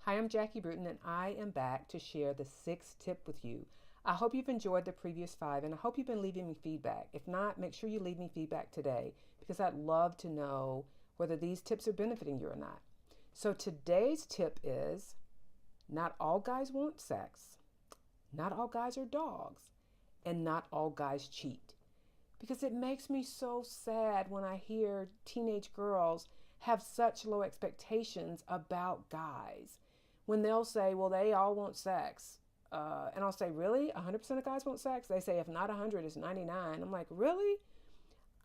Hi, I'm Jackie Bruton, and I am back to share the sixth tip with you. I hope you've enjoyed the previous five, and I hope you've been leaving me feedback. If not, make sure you leave me feedback today because I'd love to know whether these tips are benefiting you or not. So today's tip is not all guys want sex, not all guys are dogs, and not all guys cheat. Because it makes me so sad when I hear teenage girls have such low expectations about guys. When they'll say, well, they all want sex. And I'll say, really? 100% of guys want sex? They say, if not 100, it's 99. I'm like, really?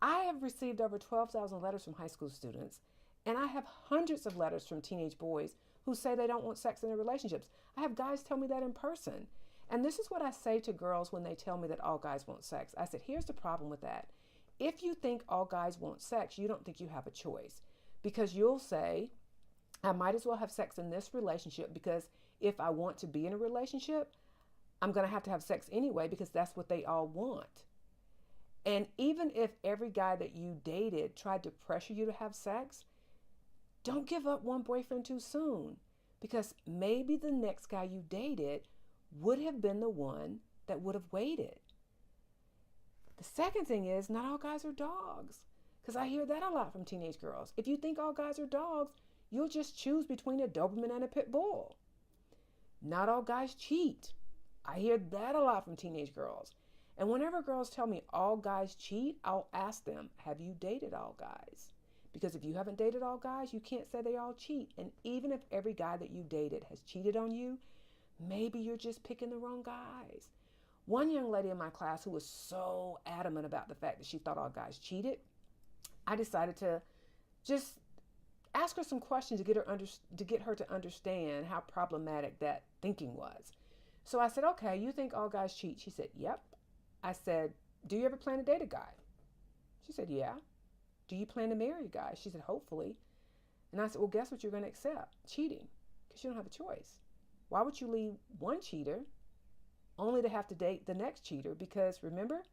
I have received over 12,000 letters from high school students, and I have hundreds of letters from teenage boys who say they don't want sex in their relationships. I have guys tell me that in person. And this is what I say to girls when they tell me that all guys want sex. I said, here's the problem with that. If you think all guys want sex, you don't think you have a choice. Because you'll say, I might as well have sex in this relationship because if I want to be in a relationship, I'm going to have sex anyway because that's what they all want. And even if every guy that you dated tried to pressure you to have sex, don't give up one boyfriend too soon because maybe the next guy you dated would have been the one that would have waited. The second thing is not all guys are dogs because I hear that a lot from teenage girls. If you think all guys are dogs, you'll just choose between a Doberman and a pit bull. Not all guys cheat. I hear that a lot from teenage girls. And whenever girls tell me all guys cheat, I'll ask them, have you dated all guys? Because if you haven't dated all guys, you can't say they all cheat. And even if every guy that you dated has cheated on you, maybe you're just picking the wrong guys. One young lady in my class who was so adamant about the fact that she thought all guys cheated, I decided to just ask her some questions to get her to understand how problematic that thinking was. So I said, okay, you think all guys cheat? She said, yep. I said, do you ever plan to date a guy? She said, yeah. Do you plan to marry a guy? She said, hopefully. And I said, well, guess what you're going to accept? Cheating, because you don't have a choice. Why would you leave one cheater only to have to date the next cheater? Because remember,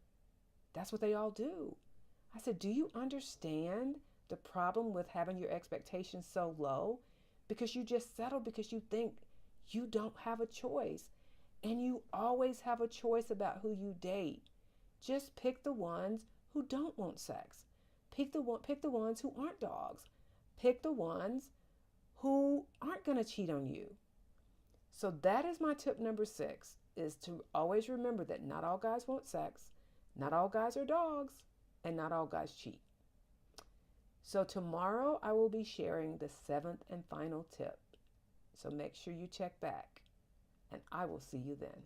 that's what they all do. I said, do you understand the problem with having your expectations so low? Because you just settle because you think you don't have a choice. And you always have a choice about who you date. Just pick the ones who don't want sex. Pick the ones who aren't dogs. Pick the ones who aren't going to cheat on you. So that is my tip number 6, is to always remember that not all guys want sex, not all guys are dogs, and not all guys cheat. So tomorrow I will be sharing the 7th and final tip. So make sure you check back, and I will see you then.